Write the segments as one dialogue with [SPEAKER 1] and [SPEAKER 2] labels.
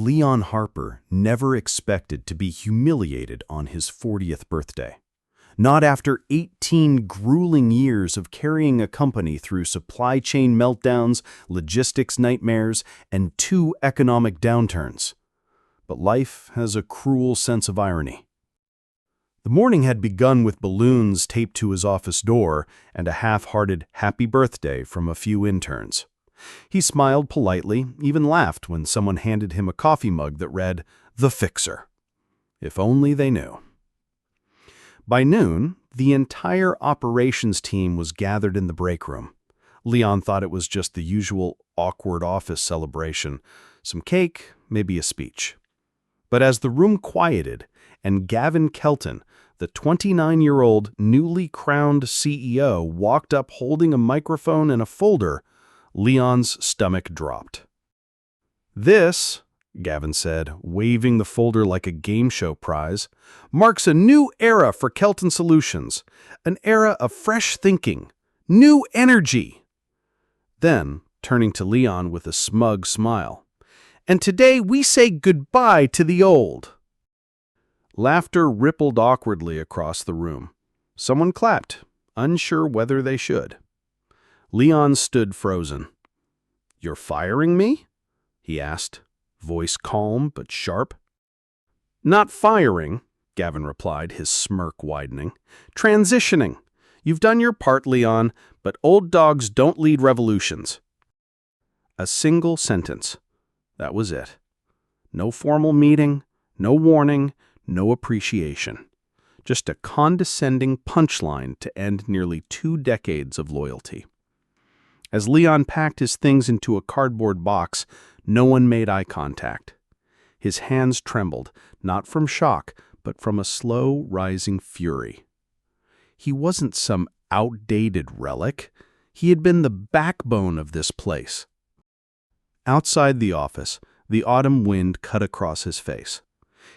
[SPEAKER 1] Leon Harper never expected to be humiliated on his 40th birthday. Not after 18 grueling years of carrying a company through supply chain meltdowns, logistics nightmares, and 2 economic downturns. But life has a cruel sense of irony. The morning had begun with balloons taped to his office door and a half-hearted happy birthday from a few interns. He smiled politely, even laughed when someone handed him a coffee mug that read, "The Fixer." If only they knew. By noon, the entire operations team was gathered in the break room. Leon thought it was just the usual awkward office celebration, some cake, maybe a speech. But as the room quieted and Gavin Kelton, the 29-year-old newly crowned CEO, walked up holding a microphone and a folder, Leon's stomach dropped. "This," Gavin said, waving the folder like a game show prize, "marks a new era for Kelton Solutions, an era of fresh thinking, new energy." Then, turning to Leon with a smug smile, "And today we say goodbye to the old." Laughter rippled awkwardly across the room. Someone clapped, unsure whether they should. Leon stood frozen. "You're firing me?" he asked, voice calm but sharp. "Not firing," Gavin replied, his smirk widening. "Transitioning. You've done your part, Leon, but old dogs don't lead revolutions." A single sentence. That was it. No formal meeting, no warning, no appreciation. Just a condescending punchline to end nearly 2 decades of loyalty. As Leon packed his things into a cardboard box, no one made eye contact. His hands trembled, not from shock, but from a slow rising fury. He wasn't some outdated relic. He had been the backbone of this place. Outside the office, the autumn wind cut across his face.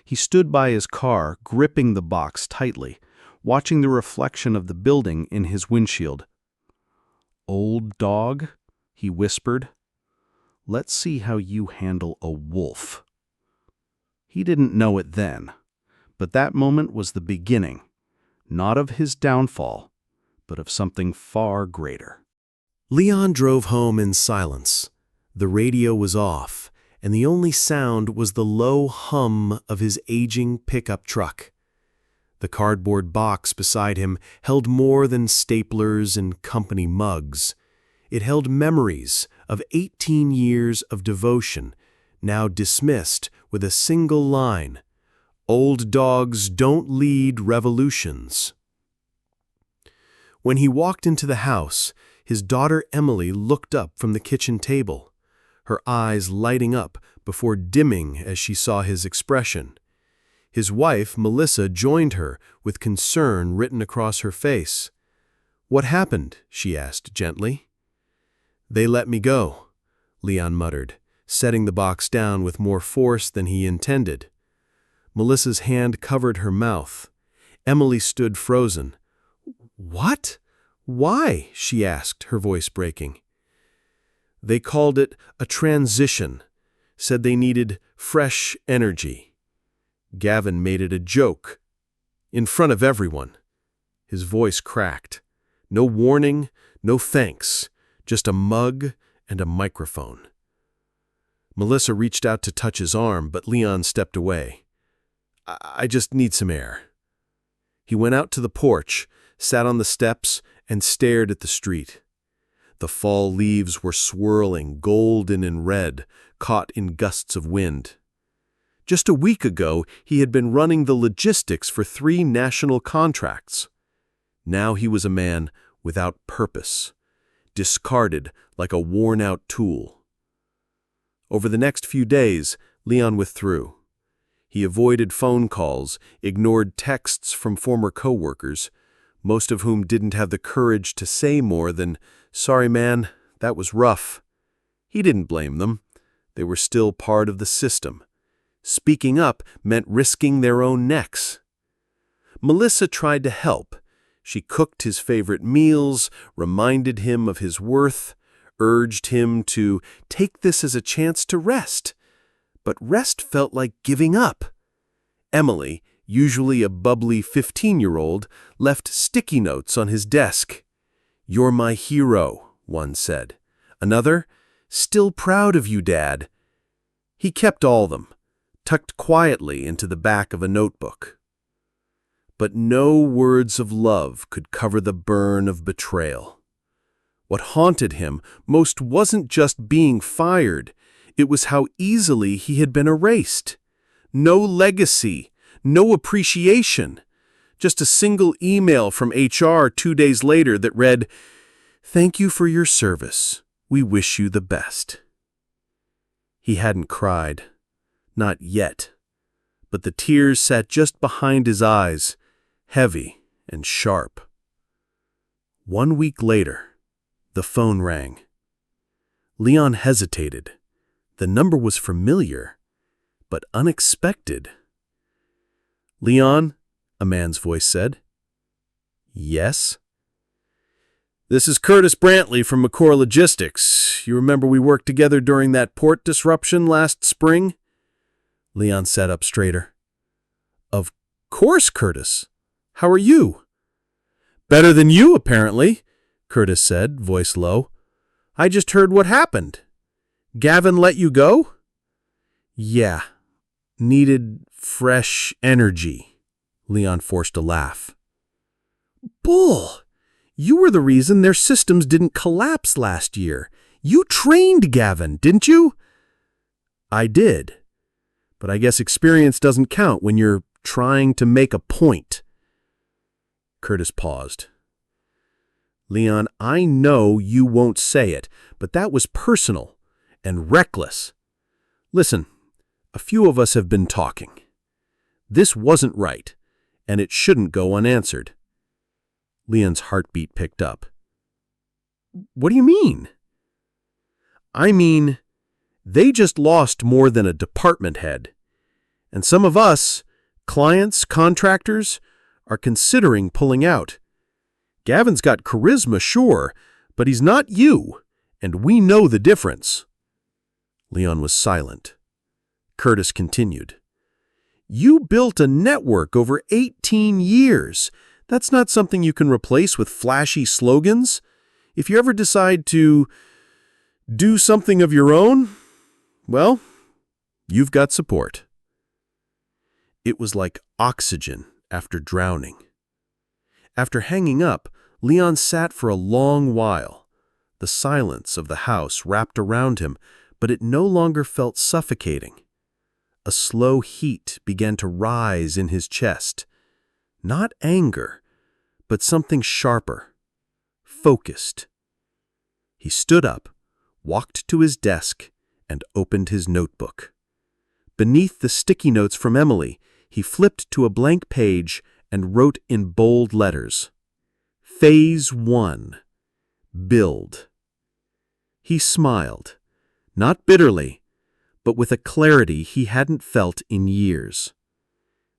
[SPEAKER 1] He stood by his car, gripping the box tightly, watching the reflection of the building in his windshield. "Old dog," he whispered, "let's see how you handle a wolf." He didn't know it then, but that moment was the beginning, not of his downfall, but of something far greater.
[SPEAKER 2] Leon drove home in silence. The radio was off, and the only sound was the low hum of his aging pickup truck. The cardboard box beside him held more than staplers and company mugs. It held memories of 18 years of devotion, now dismissed with a single line, "Old dogs don't lead revolutions." When he walked into the house, his daughter Emily looked up from the kitchen table, her eyes lighting up before dimming as she saw his expression. His wife, Melissa, joined her with concern written across her face. "What happened?" she asked gently. "They let me go," Leon muttered, setting the box down with more force than he intended. Melissa's hand covered her mouth. Emily stood frozen. "What? Why?" she asked, her voice breaking. "They called it a transition, said they needed fresh energy. Gavin made it a joke, in front of everyone." His voice cracked. No warning, no thanks, just a mug and a microphone. Melissa reached out to touch his arm, but Leon stepped away. I just need some air." He went out to the porch, sat on the steps, and stared at the street. The fall leaves were swirling, golden and red, caught in gusts of wind. Just a week ago, he had been running the logistics for 3 national contracts. Now he was a man without purpose, discarded like a worn-out tool. Over the next few days, Leon withdrew. He avoided phone calls, ignored texts from former coworkers, most of whom didn't have the courage to say more than, "Sorry, man, that was rough." He didn't blame them. They were still part of the system. Speaking up meant risking their own necks. Melissa tried to help. She cooked his favorite meals, reminded him of his worth, urged him to take this as a chance to rest. but rest felt like giving up. Emily, usually a bubbly 15-year-old, left sticky notes on his desk. "You're my hero," one said. Another, "Still proud of you, Dad." He kept all them, tucked quietly into the back of a notebook. But no words of love could cover the burn of betrayal. What haunted him most wasn't just being fired, it was how easily he had been erased. No legacy, no appreciation. Just a single email from HR 2 days later that read, "Thank you for your service. We wish you the best." He hadn't cried. Not yet. But the tears sat just behind his eyes, heavy and sharp. 1 week later, the phone rang. Leon hesitated. The number was familiar, but unexpected. "Leon," a man's voice said. "Yes?" "This is Curtis Brantley from McCore Logistics. You remember we worked together during that port disruption last spring?" Leon sat up straighter. "Of course, Curtis. How are you?" "Better than you, apparently," Curtis said, voice low. "I just heard what happened. Gavin let you go?" "Yeah. Needed fresh energy." Leon forced a laugh. "Bull! You were the reason their systems didn't collapse last year. You trained Gavin, didn't you?" "I did. But I guess experience doesn't count when you're trying to make a point." Curtis paused. "Leon, I know you won't say it, but that was personal and reckless. Listen, a few of us have been talking. This wasn't right, and it shouldn't go unanswered." Leon's heartbeat picked up. "What do you mean?" "I mean, they just lost more than a department head. And some of us, clients, contractors, are considering pulling out. Gavin's got charisma, sure, but he's not you, and we know the difference." Leon was silent. Curtis continued. "You built a network over 18 years. That's not something you can replace with flashy slogans. If you ever decide to do something of your own, well, you've got support." It was like oxygen after drowning. After hanging up, Leon sat for a long while. The silence of the house wrapped around him, but it no longer felt suffocating. A slow heat began to rise in his chest. Not anger, but something sharper, focused. He stood up, walked to his desk, and opened his notebook. Beneath the sticky notes from Emily, he flipped to a blank page and wrote in bold letters, "Phase 1. Build." He smiled, not bitterly, but with a clarity he hadn't felt in years.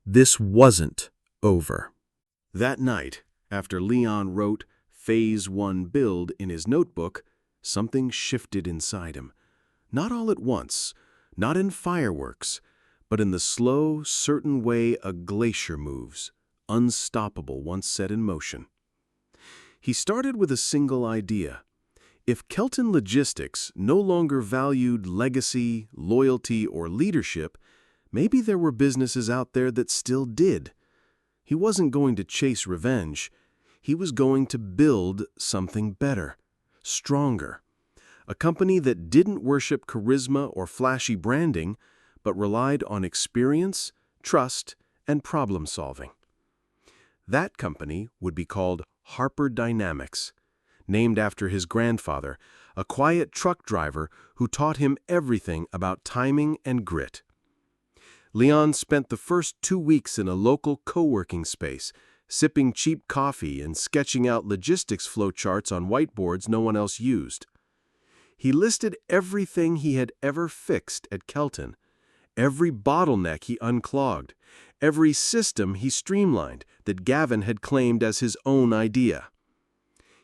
[SPEAKER 2] This wasn't over. That night, after Leon wrote Phase 1 Build in his notebook, something shifted inside him. Not all at once, not in fireworks, but in the slow, certain way a glacier moves, unstoppable once set in motion. He started with a single idea. If Kelton Logistics no longer valued legacy, loyalty, or leadership, maybe there were businesses out there that still did. He wasn't going to chase revenge. He was going to build something better, stronger. A company that didn't worship charisma or flashy branding, but relied on experience, trust, and problem solving. That company would be called Harper Dynamics, named after his grandfather, a quiet truck driver who taught him everything about timing and grit. Leon spent the first 2 weeks in a local co-working space, sipping cheap coffee and sketching out logistics flowcharts on whiteboards no one else used. He listed everything he had ever fixed at Kelton, every bottleneck he unclogged, every system he streamlined that Gavin had claimed as his own idea.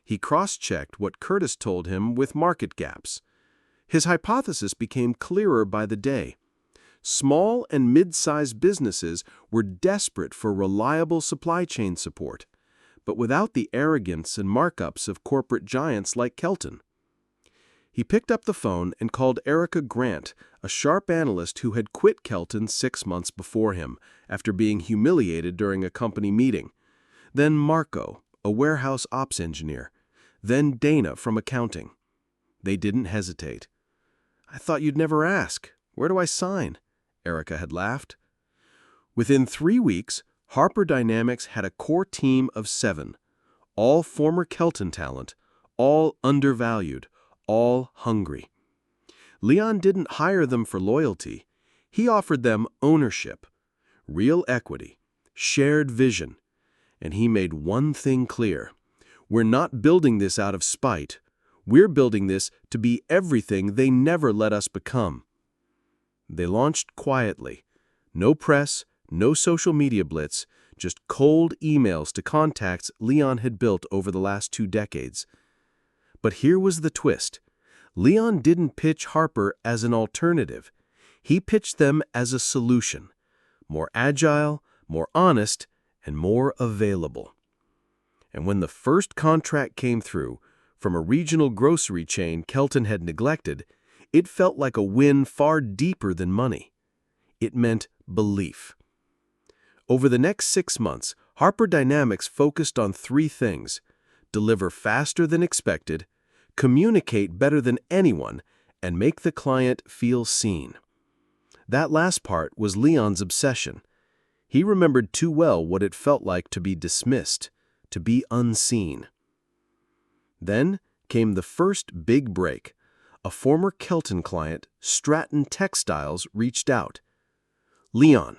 [SPEAKER 2] He cross-checked what Curtis told him with market gaps. His hypothesis became clearer by the day. Small and mid-sized businesses were desperate for reliable supply chain support, but without the arrogance and markups of corporate giants like Kelton. He picked up the phone and called Erica Grant, a sharp analyst who had quit Kelton 6 months before him after being humiliated during a company meeting. Then Marco, a warehouse ops engineer. Then Dana from accounting. They didn't hesitate. "I thought you'd never ask. Where do I sign?" Erica had laughed. Within 3 weeks, Harper Dynamics had a core team of 7, all former Kelton talent, all undervalued, all hungry. Leon didn't hire them for loyalty. He offered them ownership, real equity, shared vision, and he made one thing clear. We're not building this out of spite. We're building this to be everything they never let us become. They launched quietly. No press, no social media blitz, just cold emails to contacts Leon had built over the last 2 decades. But here was the twist. Leon didn't pitch Harper as an alternative. He pitched them as a solution. More agile, more honest, and more available. And when the first contract came through, from a regional grocery chain Kelton had neglected, it felt like a win far deeper than money. It meant belief. Over the next 6 months, Harper Dynamics focused on 3 things: deliver faster than expected, communicate better than anyone, and make the client feel seen. That last part was Leon's obsession. He remembered too well what it felt like to be dismissed, to be unseen. Then came the first big break. A former Kelton client, Stratton Textiles, reached out. "Leon,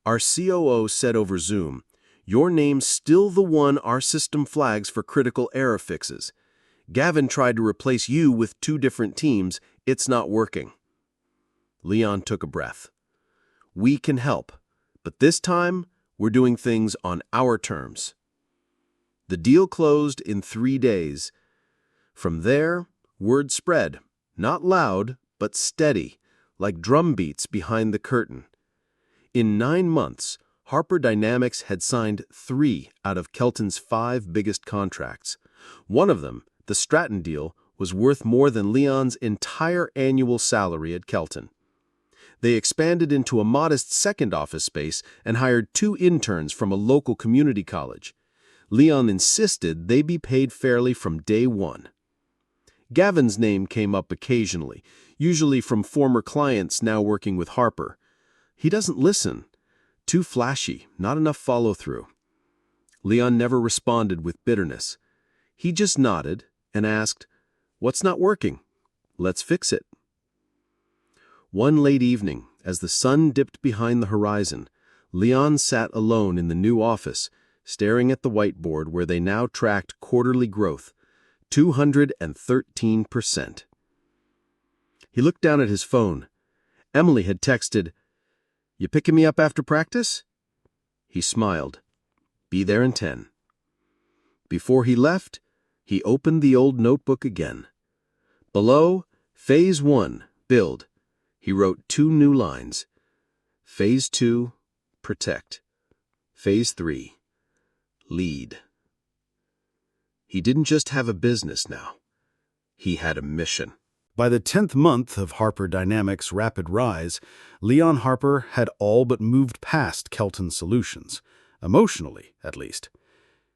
[SPEAKER 2] our COO said over Zoom, your name's still the one our system flags for critical error fixes. Gavin tried to replace you with 2 different teams. It's not working." Leon took a breath. "We can help, but this time we're doing things on our terms." The deal closed in 3 days. From there, word spread, not loud, but steady, like drum beats behind the curtain. In 9 months, Harper Dynamics had signed 3 out of Kelton's 5 biggest contracts. One of them, the Stratton deal, was worth more than Leon's entire annual salary at Kelton. They expanded into a modest second office space and hired 2 interns from a local community college. Leon insisted they be paid fairly from day one. Gavin's name came up occasionally, usually from former clients now working with Harper. He doesn't listen. Too flashy, not enough follow-through. Leon never responded with bitterness. He just nodded and asked, "What's not working? Let's fix it." One late evening, as the sun dipped behind the horizon, Leon sat alone in the new office, staring at the whiteboard where they now tracked quarterly growth, 213%. He looked down at his phone. Emily had texted, "You picking me up after practice?" He smiled. "Be there in 10. Before he left, he opened the old notebook again. Below, Phase 1, Build. He wrote 2 new lines. Phase 2, Protect. Phase 3, Lead. He didn't just have a business now. He had a mission.
[SPEAKER 1] By the 10th month of Harper Dynamics' rapid rise, Leon Harper had all but moved past Kelton Solutions, emotionally at least.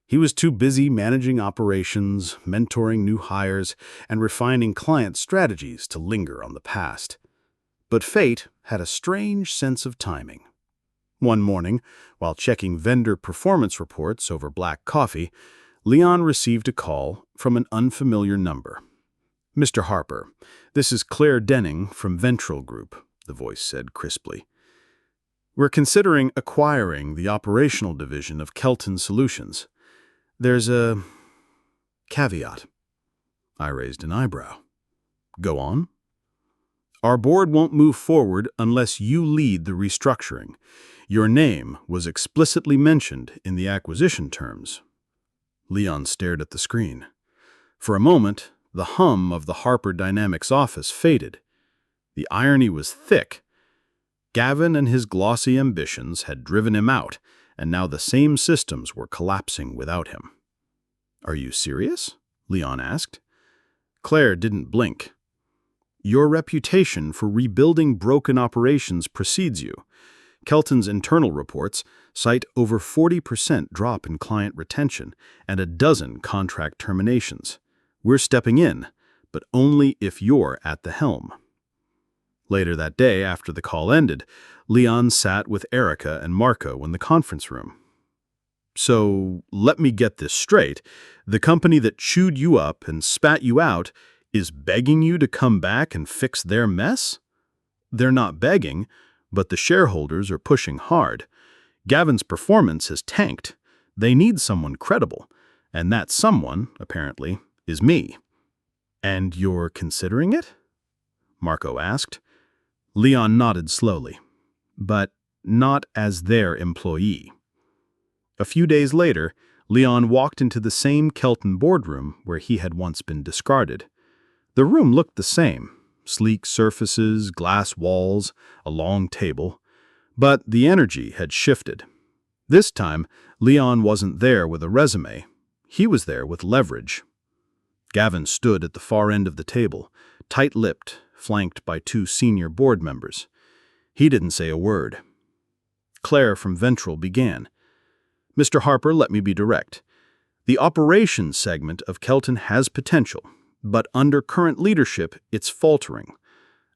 [SPEAKER 1] He was too busy managing operations, mentoring new hires, and refining client strategies to linger on the past. But fate had a strange sense of timing. One morning, while checking vendor performance reports over black coffee, Leon received a call from an unfamiliar number. "Mr. Harper, this is Claire Denning from Betrayal Group," the voice said crisply. "We're considering acquiring the operational division of Kelton Solutions. There's a caveat." I raised an eyebrow. "Go on." "Our board won't move forward unless you lead the restructuring. Your name was explicitly mentioned in the acquisition terms." Leon stared at the screen. For a moment, the hum of the Harper Dynamics office faded. The irony was thick. Gavin and his glossy ambitions had driven him out, and now the same systems were collapsing without him. "Are you serious?" Leon asked. Claire didn't blink. "Your reputation for rebuilding broken operations precedes you. Kelton's internal reports cite over 40% drop in client retention and a dozen contract terminations. We're stepping in, but only if you're at the helm." Later that day, after the call ended, Leon sat with Erica and Marco in the conference room. "So, let me get this straight. The company that chewed you up and spat you out is begging you to come back and fix their mess?" "They're not begging, but the shareholders are pushing hard. Gavin's performance has tanked. They need someone credible, and that someone, apparently, is me." "And you're considering it?" Marco asked. Leon nodded slowly. "But not as their employee." A few days later, Leon walked into the same Kelton boardroom where he had once been discarded. The room looked the same: sleek surfaces, glass walls, a long table. But the energy had shifted. This time, Leon wasn't there with a resume. He was there with leverage. Gavin stood at the far end of the table, tight-lipped, flanked by two senior board members. He didn't say a word. Claire from Ventral began. "Mr. Harper, let me be direct. The operations segment of Kelton has potential, but under current leadership, it's faltering.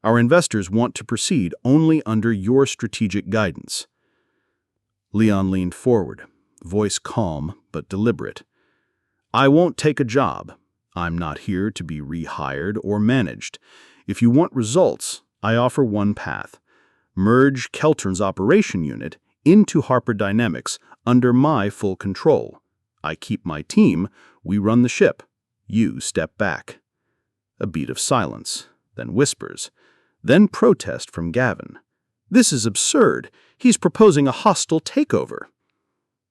[SPEAKER 1] Our investors want to proceed only under your strategic guidance." Leon leaned forward, voice calm but deliberate. "I won't take a job. I'm not here to be rehired or managed. If you want results, I offer one path: merge Kelton's operation unit into Harper Dynamics under my full control. I keep my team, we run the ship. You step back." A beat of silence, then whispers, then protest from Gavin. "This is absurd. He's proposing a hostile takeover."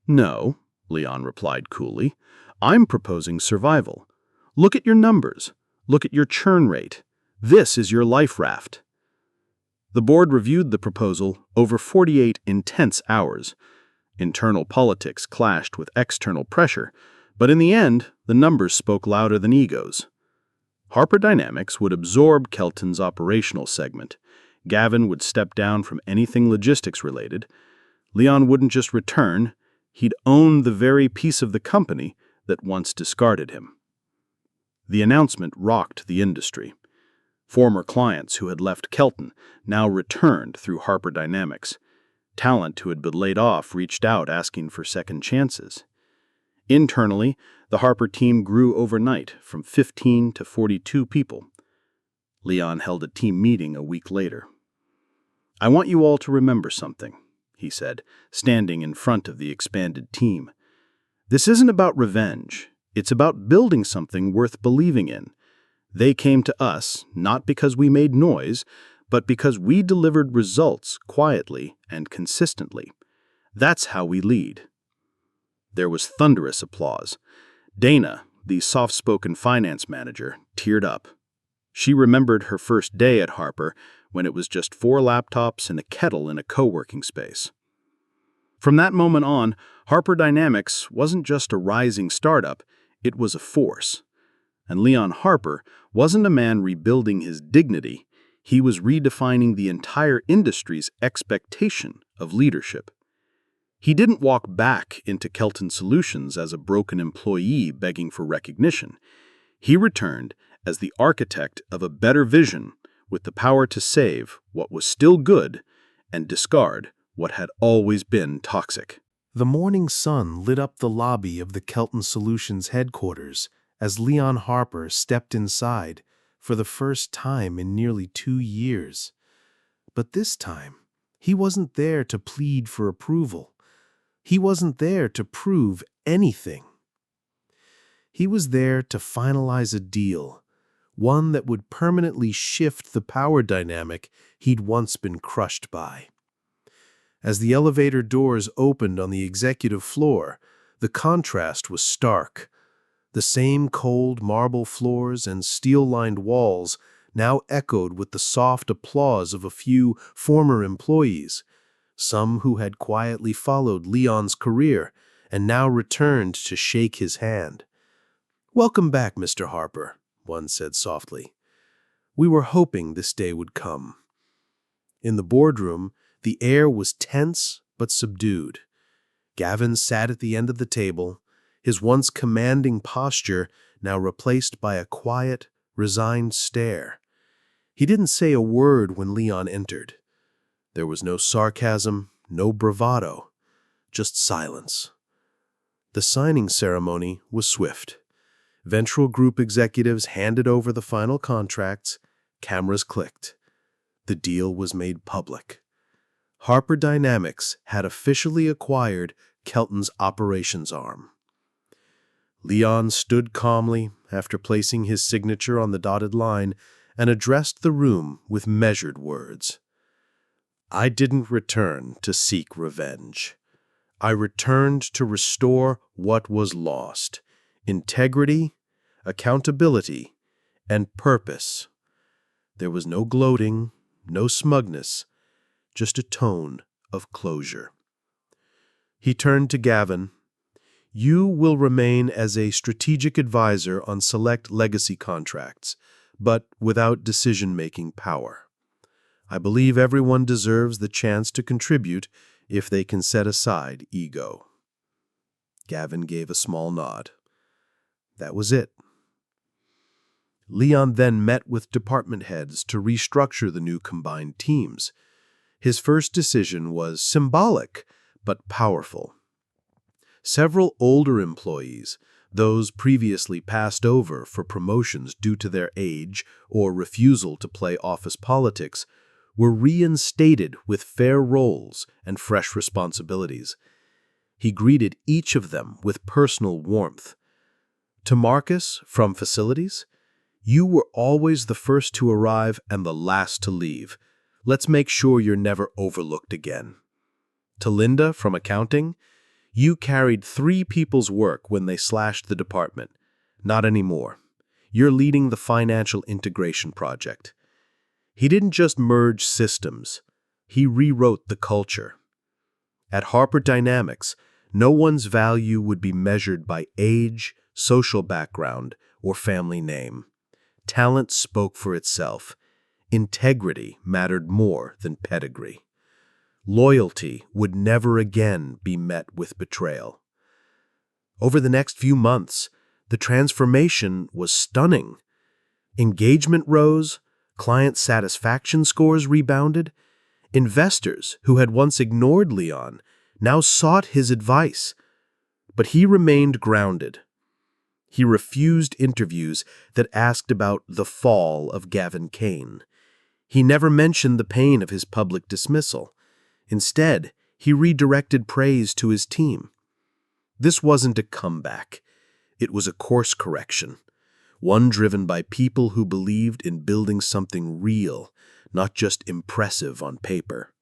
[SPEAKER 1] "No," Leon replied coolly. "I'm proposing survival. Look at your numbers. Look at your churn rate. This is your life raft." The board reviewed the proposal over 48 intense hours. Internal politics clashed with external pressure, but in the end, the numbers spoke louder than egos. Harper Dynamics would absorb Kelton's operational segment. Gavin would step down from anything logistics-related. Leon wouldn't just return, he'd own the very piece of the company that once discarded him. The announcement rocked the industry. Former clients who had left Kelton now returned through Harper Dynamics. Talent who had been laid off reached out asking for second chances. Internally, the Harper team grew overnight from 15 to 42 people. Leon held a team meeting a week later. "I want you all to remember something," he said, standing in front of the expanded team. "This isn't about revenge. It's about building something worth believing in. They came to us not because we made noise, but because we delivered results quietly and consistently. That's how we lead." There was thunderous applause. Dana, the soft-spoken finance manager, teared up. She remembered her first day at Harper when it was just 4 laptops and a kettle in a co-working space. From that moment on, Harper Dynamics wasn't just a rising startup, it was a force. And Leon Harper wasn't a man rebuilding his dignity, he was redefining the entire industry's expectation of leadership. He didn't walk back into Kelton Solutions as a broken employee begging for recognition. He returned as the architect of a better vision with the power to save what was still good and discard what had always been toxic.
[SPEAKER 2] The morning sun lit up the lobby of the Kelton Solutions headquarters as Leon Harper stepped inside for the first time in nearly 2 years. But this time, he wasn't there to plead for approval. He wasn't there to prove anything. He was there to finalize a deal, one that would permanently shift the power dynamic he'd once been crushed by. As the elevator doors opened on the executive floor, the contrast was stark. The same cold marble floors and steel-lined walls now echoed with the soft applause of a few former employees, some who had quietly followed Leon's career and now returned to shake his hand. "Welcome back, Mr. Harper," one said softly. "We were hoping this day would come." In the boardroom, the air was tense but subdued. Gavin sat at the end of the table, his once commanding posture now replaced by a quiet, resigned stare. He didn't say a word when Leon entered. There was no sarcasm, no bravado, just silence. The signing ceremony was swift. Ventral Group executives handed over the final contracts, cameras clicked. The deal was made public. Harper Dynamics had officially acquired Kelton's operations arm. Leon stood calmly after placing his signature on the dotted line and addressed the room with measured words. "I didn't return to seek revenge. I returned to restore what was lost: integrity, accountability, and purpose." There was no gloating, no smugness, just a tone of closure. He turned to Gavin. "You will remain as a strategic advisor on select legacy contracts, but without decision-making power. I believe everyone deserves the chance to contribute if they can set aside ego." Gavin gave a small nod. That was it. Leon then met with department heads to restructure the new combined teams. His first decision was symbolic, but powerful. Several older employees, those previously passed over for promotions due to their age or refusal to play office politics, were reinstated with fair roles and fresh responsibilities. He greeted each of them with personal warmth. To Marcus, from facilities, "You were always the first to arrive and the last to leave. Let's make sure you're never overlooked again." To Linda, from accounting, "You carried 3 people's work when they slashed the department. Not anymore. You're leading the financial integration project." He didn't just merge systems. He rewrote the culture. At Harper Dynamics, no one's value would be measured by age, social background, or family name. Talent spoke for itself. Integrity mattered more than pedigree. Loyalty would never again be met with betrayal. Over the next few months, the transformation was stunning. Engagement rose, client satisfaction scores rebounded. Investors who had once ignored Leon now sought his advice. But he remained grounded. He refused interviews that asked about the fall of Gavin Kane. He never mentioned the pain of his public dismissal. Instead, he redirected praise to his team. This wasn't a comeback. It was a course correction, one driven by people who believed in building something real, not just impressive on paper.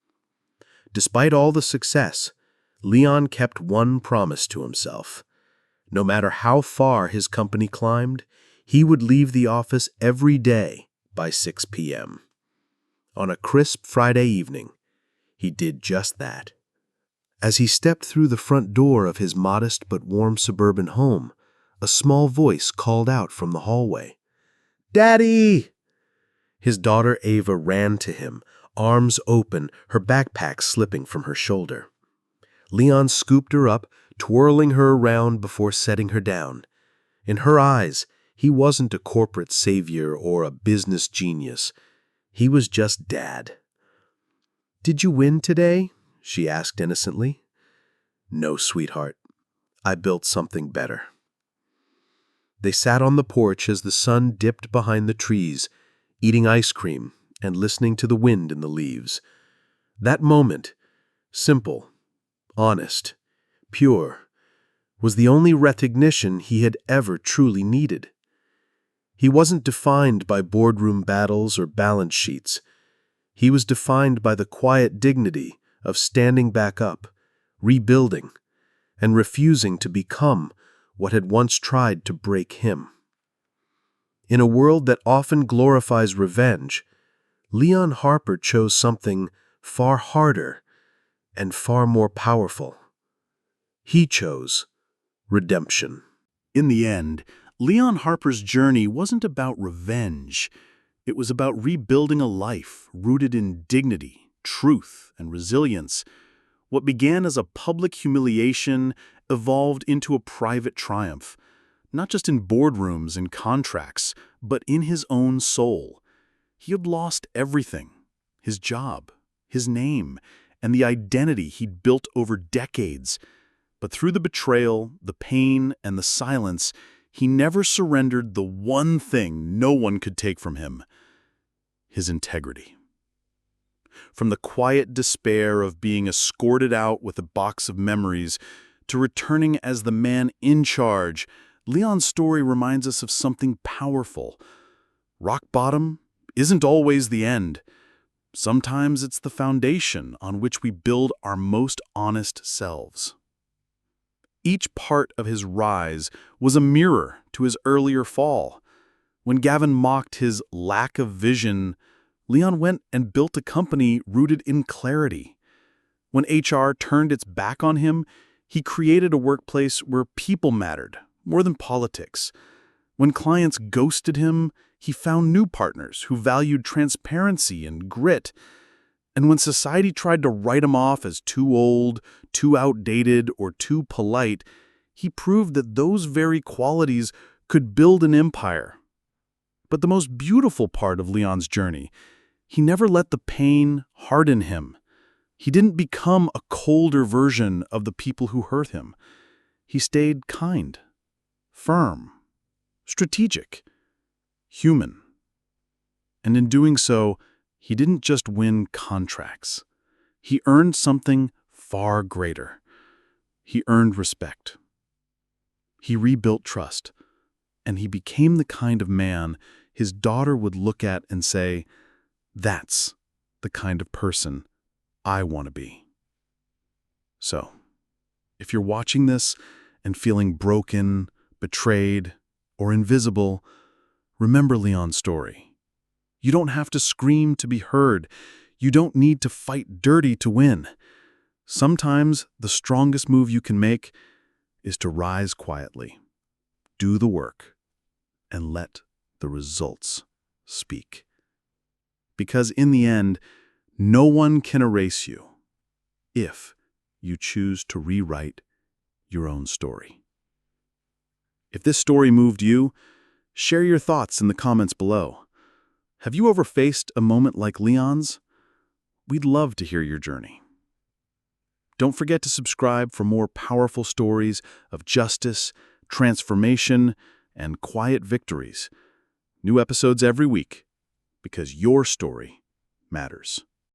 [SPEAKER 2] Despite all the success, Leon kept one promise to himself. No matter how far his company climbed, he would leave the office every day by 6 p.m. On a crisp Friday evening, he did just that. As he stepped through the front door of his modest but warm suburban home, a small voice called out from the hallway. "Daddy!" His daughter Ava ran to him, arms open, her backpack slipping from her shoulder. Leon scooped her up, twirling her around before setting her down. In her eyes, he wasn't a corporate savior or a business genius. He was just Dad. "Did you win today?" she asked innocently. "No, sweetheart. I built something better." They sat on the porch as the sun dipped behind the trees, eating ice cream and listening to the wind in the leaves. That moment, simple, honest, pure, was the only recognition he had ever truly needed. He wasn't defined by boardroom battles or balance sheets. He was defined by the quiet dignity of standing back up, rebuilding, and refusing to become what had once tried to break him. In a world that often glorifies revenge, Leon Harper chose something far harder and far more powerful. He chose redemption.
[SPEAKER 1] In the end, Leon Harper's journey wasn't about revenge. It was about rebuilding a life rooted in dignity, truth, and resilience. What began as a public humiliation evolved into a private triumph, not just in boardrooms and contracts, but in his own soul. He had lost everything: his job, his name, and the identity he'd built over decades. But through the betrayal, the pain, and the silence, he never surrendered the one thing no one could take from him: his integrity. From the quiet despair of being escorted out with a box of memories to returning as the man in charge, Leon's story reminds us of something powerful. Rock bottom isn't always the end. Sometimes it's the foundation on which we build our most honest selves. Each part of his rise was a mirror to his earlier fall. When Gavin mocked his lack of vision, Leon went and built a company rooted in clarity. When HR turned its back on him, he created a workplace where people mattered more than politics. When clients ghosted him, he found new partners who valued transparency and grit. And when society tried to write him off as too old, too outdated, or too polite, he proved that those very qualities could build an empire. But the most beautiful part of Leon's journey, he never let the pain harden him. He didn't become a colder version of the people who hurt him. He stayed kind, firm, strategic, human. And in doing so, he didn't just win contracts. He earned something far greater. He earned respect. He rebuilt trust, and he became the kind of man his daughter would look at and say, "That's the kind of person I want to be." So, if you're watching this and feeling broken, betrayed, or invisible, remember Leon's story. You don't have to scream to be heard. You don't need to fight dirty to win. Sometimes the strongest move you can make is to rise quietly, do the work, and let the results speak. Because in the end, no one can erase you if you choose to rewrite your own story. If this story moved you, share your thoughts in the comments below. Have you ever faced a moment like Leon's? We'd love to hear your journey. Don't forget to subscribe for more powerful stories of justice, transformation, and quiet victories. New episodes every week, because your story matters.